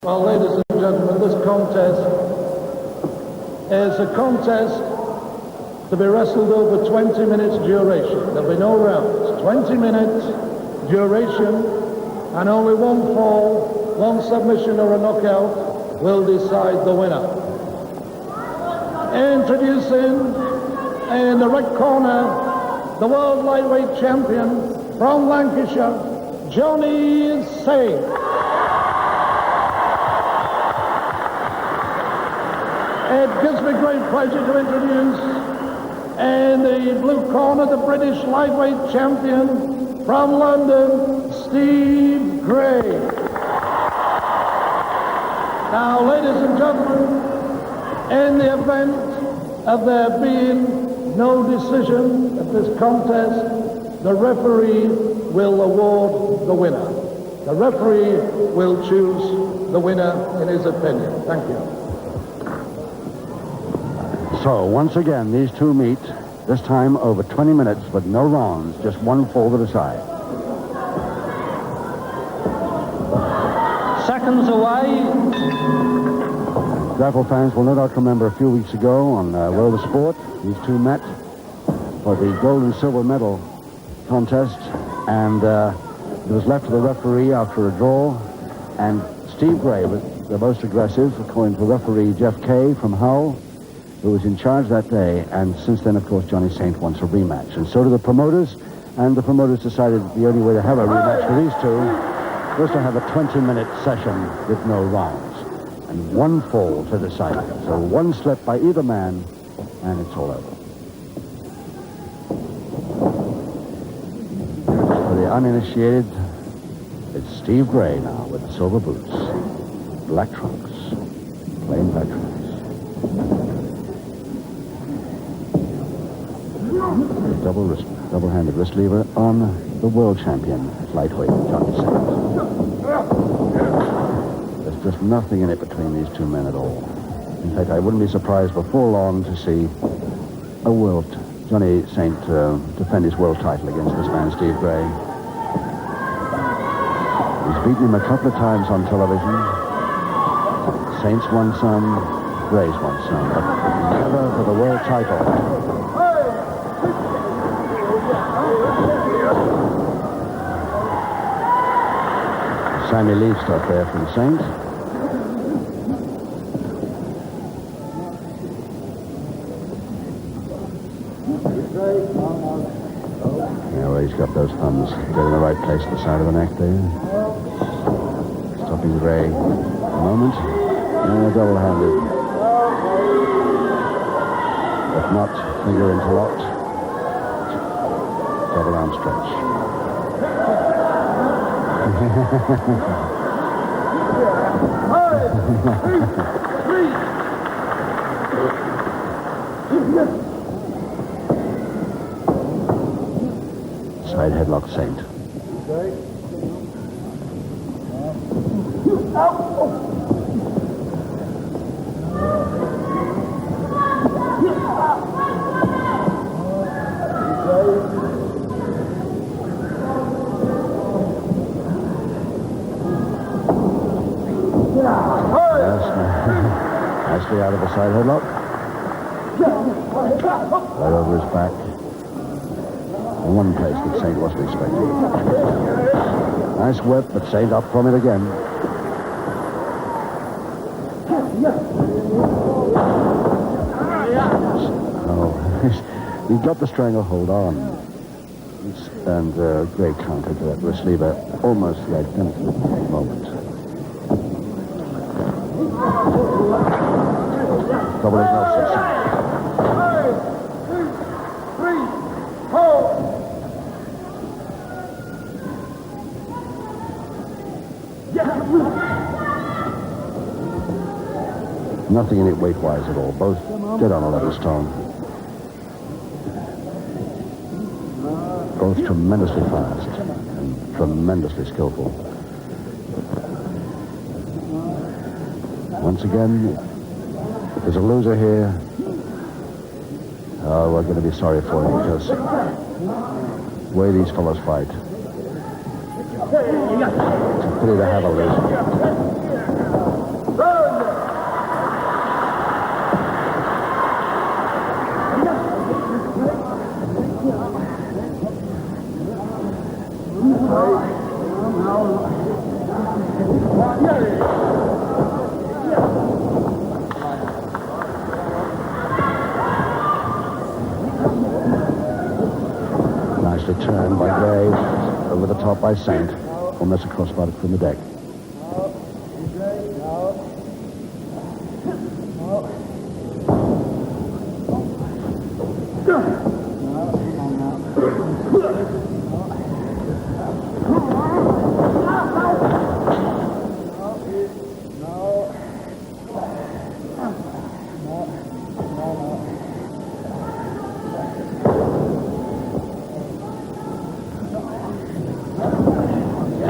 Well, ladies and gentlemen, this contest is a contest to be wrestled over 20 minutes duration. There'll be no rounds. 20 minutes duration, and only one fall, one submission or a knockout will decide the winner. Introducing in the red corner, the world lightweight champion from Lancashire, Johnny Saint. It gives me great pleasure to introduce in the blue corner, the British lightweight champion from London, Steve Gray. Now, ladies and gentlemen, in the event of there being no decision at this contest, the referee will award the winner. The referee will choose the winner in his opinion. Thank you. So, once again, these two meet, this time over 20 minutes, but no rounds, just one fall to decide. Seconds away. Grapple fans will no doubt remember a few weeks ago on World of Sport, these two met for the gold and silver medal contest, and it was left to the referee after a draw, and Steve Gray was the most aggressive, according to referee Jeff Kay from Hull, who was in charge that day, and since then, of course, Johnny Saint wants a rematch. And so do the promoters, and the promoters decided the only way to have a rematch for these two was to have a 20-minute session with no rounds, and one fall to decide it. So one slip by either man, and it's all over. For the uninitiated, it's Steve Gray now with the silver boots, black trunks, plain black trunks. Double-handed wrist lever on the world champion lightweight, Johnny Saint. There's just nothing in it between these two men at all. In fact, I wouldn't be surprised before long to see Johnny Saint defend his world title against this man, Steve Gray. He's beaten him a couple of times on television. Saint's won some, Gray's won some, but never for the world title. Sammy Lee stuff there from Saint. Yeah, well, he's got those thumbs get in the right place at the side of the neck there. Stopping Gray a moment. Double-handed. If not, finger interlocked. Double arm stretch. Side headlock Saint. Nicely out of the side headlock. Right over his back. In one place that Saint wasn't expecting. Nice whip, but Saint up from it again. Oh, he got the stranglehold on. And Gray countered that wrist lever almost the identical moment. Double leg Nelson. 3, 4. Nothing in it weight-wise at all. Both dead on a level stone. Both tremendously fast and tremendously skillful. Once again, if there's a loser here, we're going to be sorry for him, because the way these fellows fight, it's a pity to have a loser. up by Saint. Almost a crossbar from the deck.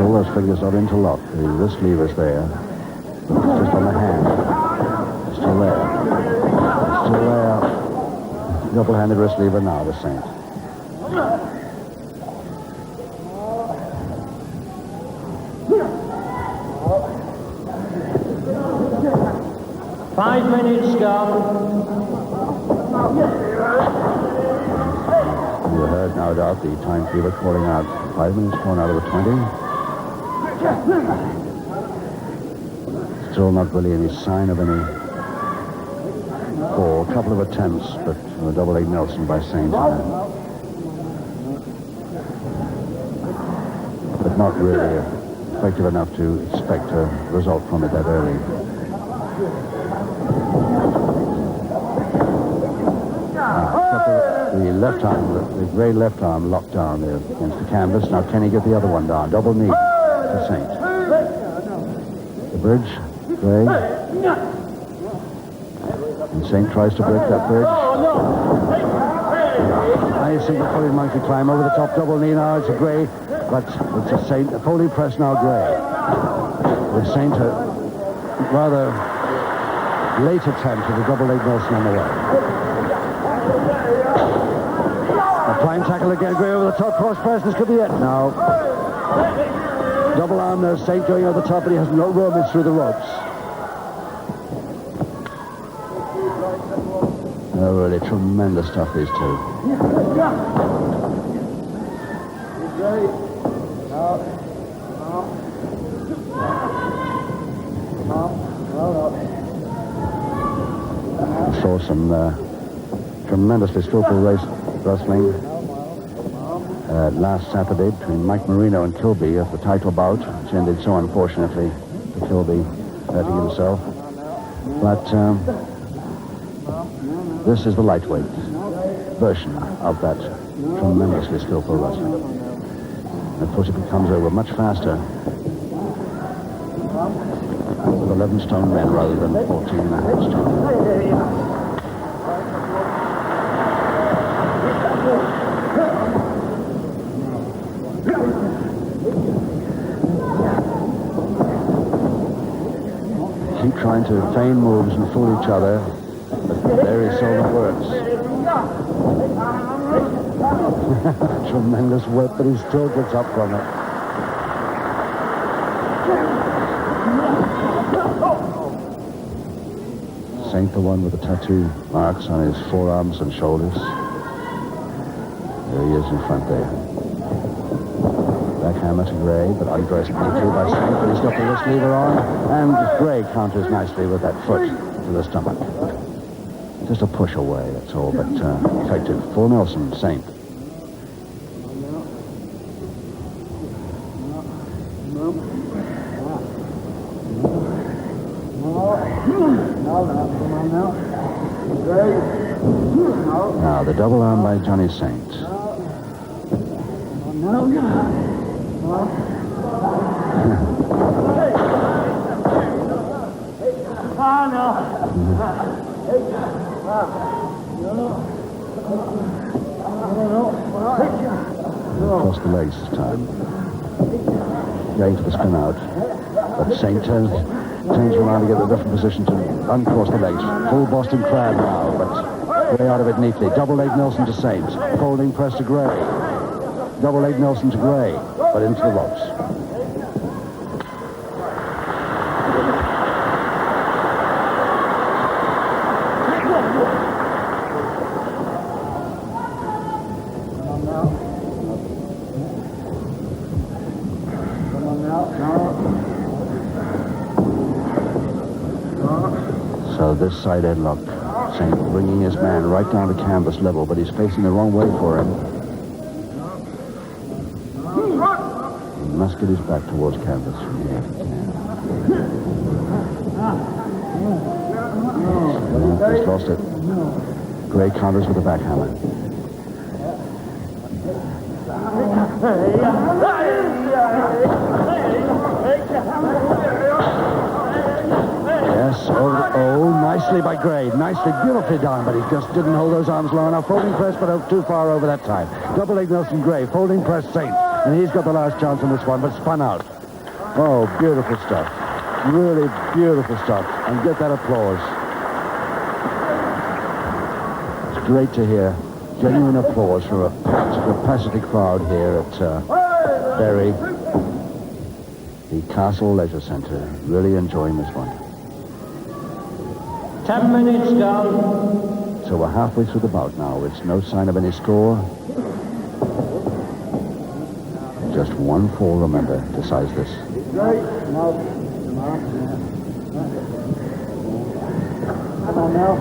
All those fingers are interlocked. The wrist lever's there. It's just on the hand. Still there. Still there. Double-handed wrist lever now, the Saint. Five minutes gone. You heard, no doubt, the timekeeper calling out 5 minutes gone out of the 20. Still not really any sign of any fall. A couple of attempts, but a double-leg Nelson by Saint. But not really effective enough to expect a result from it that early. The left arm, the Gray left arm locked down there against the canvas. Now can he get the other one down? Double knee to Saint. The bridge, Gray. And Saint tries to break that bridge. Nice single folded monkey climb over the top double knee now. It's a Gray, but it's a Saint. A folding press now, Gray. With Saint a rather late attempt at a double leg Nelson on the way. Flying tackle again, Gray over the top, cross press, this could be it. Now, double arm there, Saint going over the top, but he has no room, it's through the ropes. Oh, really tremendous stuff, these two. I saw some tremendously skillful wrestling last Saturday between Mike Marino and Kilby at the title bout, which ended so unfortunately to Kilby hurting himself. But this is the lightweight version of that tremendously skillful wrestling. And of course it becomes over much faster with 11 stone men rather than 14 and a half stone. Keep trying to feign moves and fool each other, but very seldom works. Tremendous work, but he still gets up from it. Saint, the one with the tattoo marks on his forearms and shoulders. There he is in front there. Backhammer to Gray, but undressed neatly by Saint, but he's got the wrist lever on, and Gray counters nicely with that foot to the stomach. Just a push away, that's all, but effective. Full Nelson, Saint. Now, the double arm by Johnny Saint. Across the legs this time. Going to the spin out. But Saint turns around to get a different position to uncross the legs. Full Boston crab now, but Gray out of it neatly. Double leg Nelson to Saint. Folding press to Gray. Double leg Nelson to Gray, but into the ropes. So this side headlock, Saint bringing his man right down to canvas level, but he's facing the wrong way for him. must get his back towards canvas from here if he can. He's lost it. Gray counters with a backhammer. Yes, oh, nicely by Gray. Nicely, beautifully done, but he just didn't hold those arms long enough. Folding press, but too far over that time. Double leg Nelson Gray, folding press Saint. And he's got the last chance on this one, but spun out. Oh, beautiful stuff. Really beautiful stuff. And get that applause. It's great to hear genuine applause from a capacity crowd here at Bury, the Castle Leisure Centre. Really enjoying this one. 10 minutes down. So we're halfway through the bout now. It's no sign of any score. Just one fall, remember, decides this. Come on now.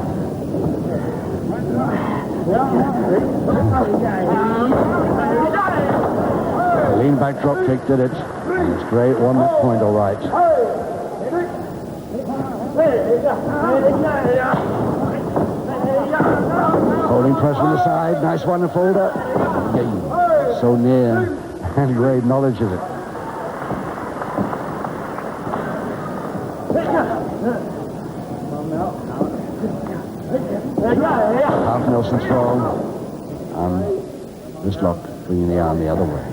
Lean back drop kick did it. And it's great. Won that point all right. Holding press from the side. Nice one to folder. Yeah, so near. And Gray acknowledges it. Half Nelson strong. And this lock bringing the arm the other way.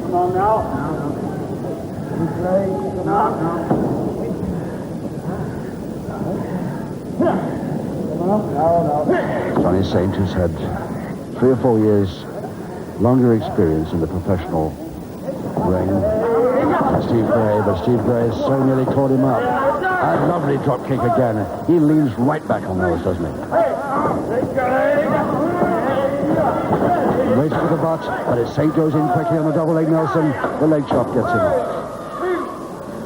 Come on now. Johnny Saint, who's had 3 or 4 years longer experience in the professional ring than Steve Gray, but Steve Gray has so nearly caught him up. A lovely drop kick again. He leans right back on those, doesn't he? Waits for the butt, but as Saint goes in quickly on the double leg Nelson, the leg chop gets him off.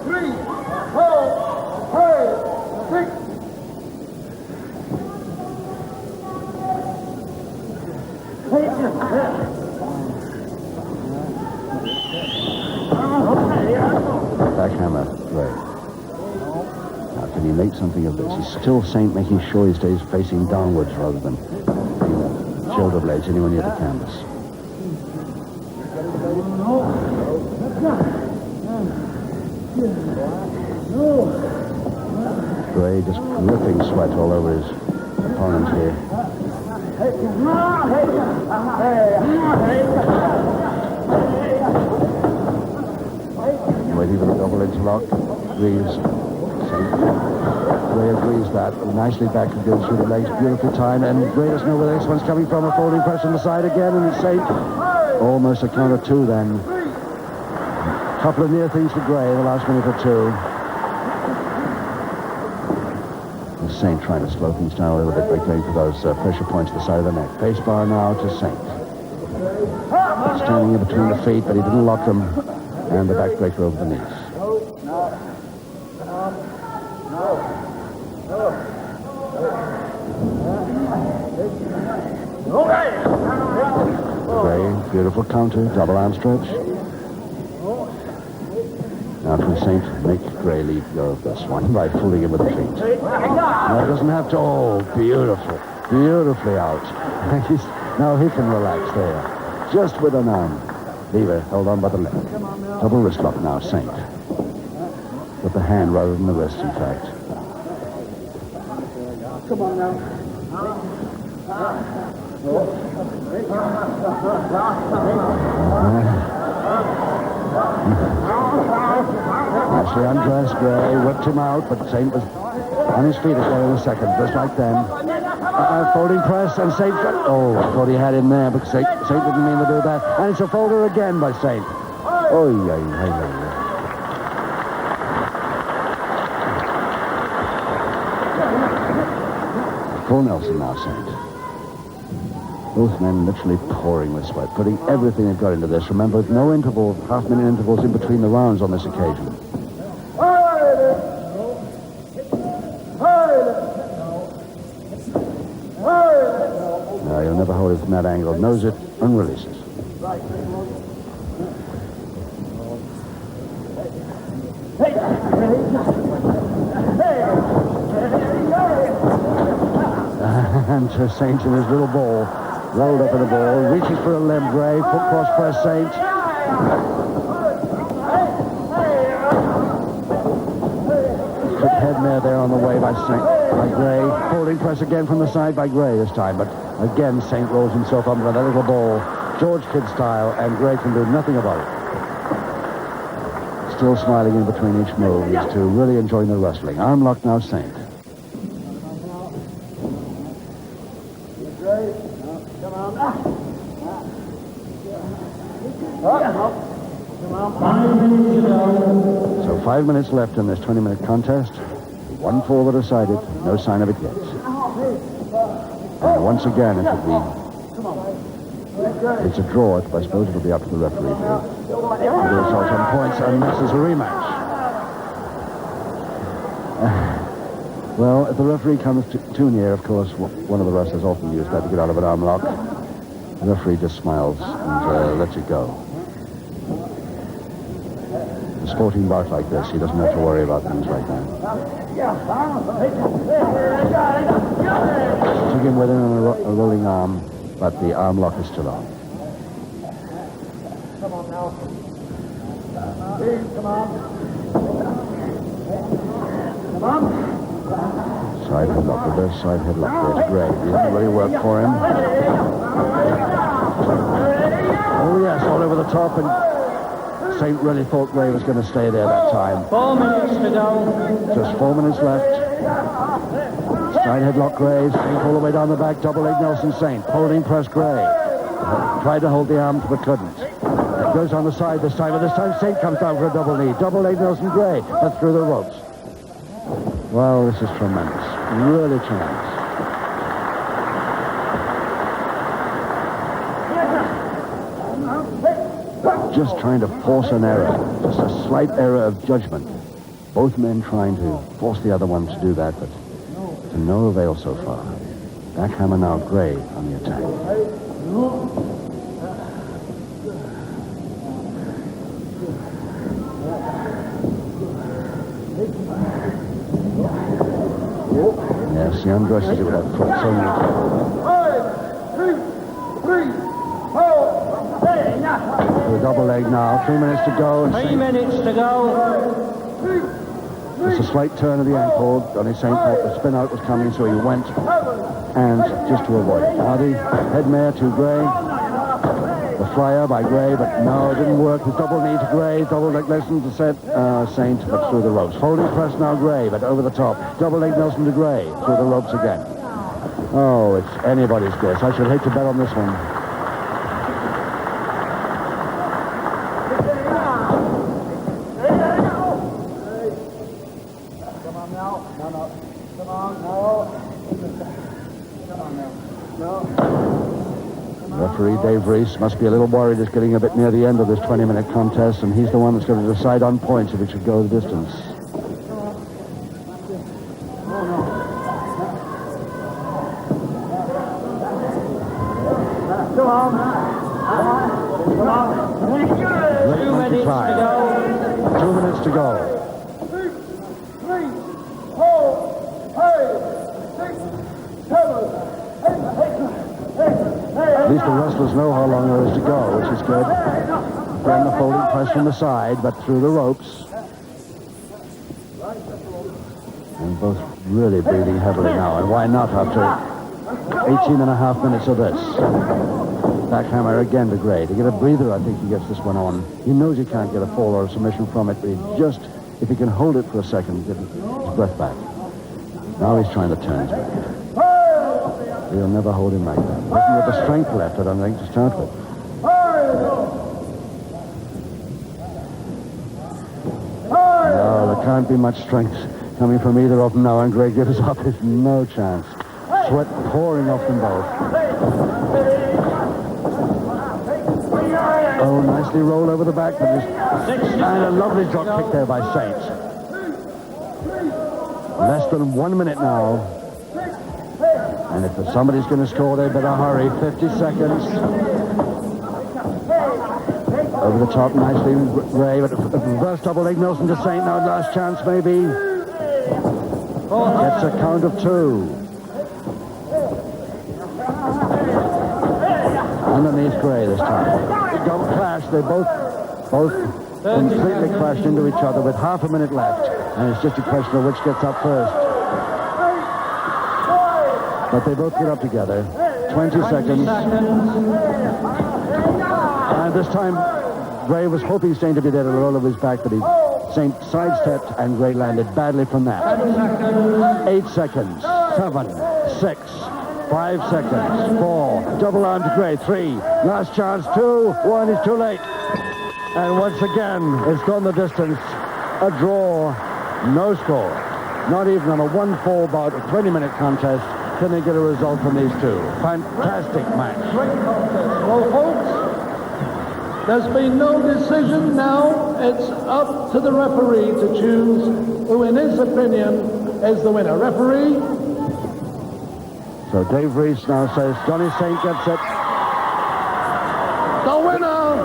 3, 4, 5, 6. Backhammer, Gray. Now, can he make something of this? He's still Saint, making sure he stays facing downwards rather than shoulder blades anywhere near the canvas. Gray just dripping sweat all over his opponent here. Waiting for the double interlock. Agrees. Gray agrees that. Nicely back and goes through the legs. Beautiful time. And Gray doesn't know where the next one's coming from. A folding press on the side again. And it's Saint. Almost a count of 2 then. A couple of near things for Gray in the last minute or 2. And Saint trying to slow things down a little bit by going for those pressure points to the side of the neck. Face bar now to Saint. Standing in between the feet, but he didn't lock them. And the backbreaker over the knees. Gray, beautiful counter, double arm stretch. Now can Saint make Gray lead go of this one by fooling him with the feet. No, it doesn't have to. Oh, beautiful. Beautifully out. Now he can relax there. Just with an arm. Lever held on by the leg. Double wrist lock now, Saint. With the hand rather than the wrist, in fact. Come on now. Nicely undressed, Gray whipped him out, but Saint was on his feet again in a second, just like then. Folding press, and Saint got... Oh, I thought he had him there, but Saint didn't mean to do that. And it's a folder again by Saint. Oh, yeah. Full Nelson now, Saint. Both men literally pouring with sweat, putting everything they've got into this. Remember, no interval, half-minute intervals in between the rounds on this occasion. that angle, knows it, and releases. And Saint in his little ball, rolled up in a ball, reaches for a limb. Gray, foot cross press Saint. Quick head mare there on the way by Gray. Holding press again from the side by Gray this time, but again Saint rolls himself up with that little ball, George Kidd style, and Gray can do nothing about it. Still smiling in between each move. These two really enjoying the wrestling. Arm lock now, Saint. So 5 minutes left in this 20-minute contest. 1-4 decided. No sign of it yet. And once again, it's a draw. I suppose it'll be up to the referee to do the result on points, and this is a rematch. Well, if the referee comes too near, of course, one of the wrestlers often used that to get out of an arm lock. The referee just smiles and lets it go. A sporting bout like this, he doesn't have to worry about things like that. Took him within a rolling arm, but the arm lock is still on. Come on now. Come on. Side headlock, reverse side headlock. There's Gray. Didn't really work for him. Oh yes, all over the top, and Saint really thought Gray was going to stay there that time. 4 minutes to go. Just 4 minutes left. Side headlock Gray, Saint all the way down the back, double leg Nelson Saint, holding press Gray. Tried to hold the arm, but couldn't. It goes on the side this time, but this time Saint comes down for a double knee. Double leg Nelson Gray, that's through the ropes. Well, this is tremendous. Really tremendous. Just trying to force an error, just a slight error of judgment. Both men trying to force the other one to do that, but to no avail so far. Backhammer now, Gray on the attack. Yes, he undresses it with that foot so neatly. 5, 3, 4. The double leg now, 3 minutes to go. And 3 minutes to go. Just a slight turn of the ankle. Only Saint thought the spin out was coming, so he went. And just to avoid it. Now the head mare to Gray. The flyer by Gray, but no, it didn't work. The double knee to Gray. Double leg Nelson to set Saint, but through the ropes. Folding press now Gray, but over the top. Double leg Nelson to Gray. Through the ropes again. Oh, it's anybody's guess. I should hate to bet on this one. Referee Dave Reese must be a little worried. It's getting a bit near the end of this 20-minute contest, and he's the one that's going to decide on points if it should go the distance. Come on. 2 minutes to go. 2 minutes to go. 3, 4, 5, 6, 7, 8. At least the wrestlers know how long there is to go, which is good. Again, the folding press from the side, but through the ropes. And both really breathing heavily now, and why not after 18 and a half minutes of this? Backhammer again to Gray. To get a breather, I think he gets this one on. He knows he can't get a fall or a submission from it, but he just, if he can hold it for a second, get his breath back. Now he's trying to turn his back. He'll never hold him like that. Doesn't have the strength left, I don't think, to start with. No, there can't be much strength coming from either of them now, and Gray gives up. There's no chance. Sweat pouring off them both. Oh, nicely rolled over the back, but and a lovely drop kick there by Saint. Less than 1 minute now. And if somebody's going to score, they better hurry. 50 seconds. Over the top, nicely, Ray, but reverse double leg, Milson to Saint, now last chance maybe. Gets a count of 2. Underneath Gray this time. Don't clash, they both completely crashed into each other with half a minute left. And it's just a question of which gets up first. But they both get up together. 20 seconds. And this time, Gray was hoping Saint to be there to roll over his back, but Saint sidestepped and Gray landed badly from that. 8 seconds. 7, 6, 5 seconds. 4. Double arm to Gray. 3. Last chance. 2. 1 is too late. And once again, it's gone the distance. A draw. No score. Not even on a 1-4 bout, a 20-minute contest, can they get a result from these two. Fantastic match. Great contest. Well, folks, there's been no decision now. It's up to the referee to choose who, in his opinion, is the winner. Referee? So Dave Reese now says Johnny Saint gets it. The winner,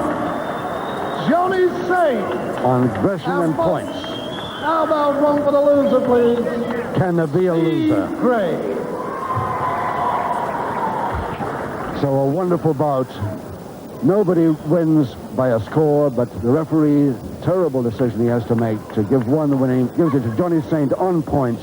Johnny Saint. On aggression and points. How about one for the loser, please? Can there be a loser? Gray. So a wonderful bout. Nobody wins by a score, but the referee, terrible decision he has to make to give one the winning, gives it to Johnny Saint on points.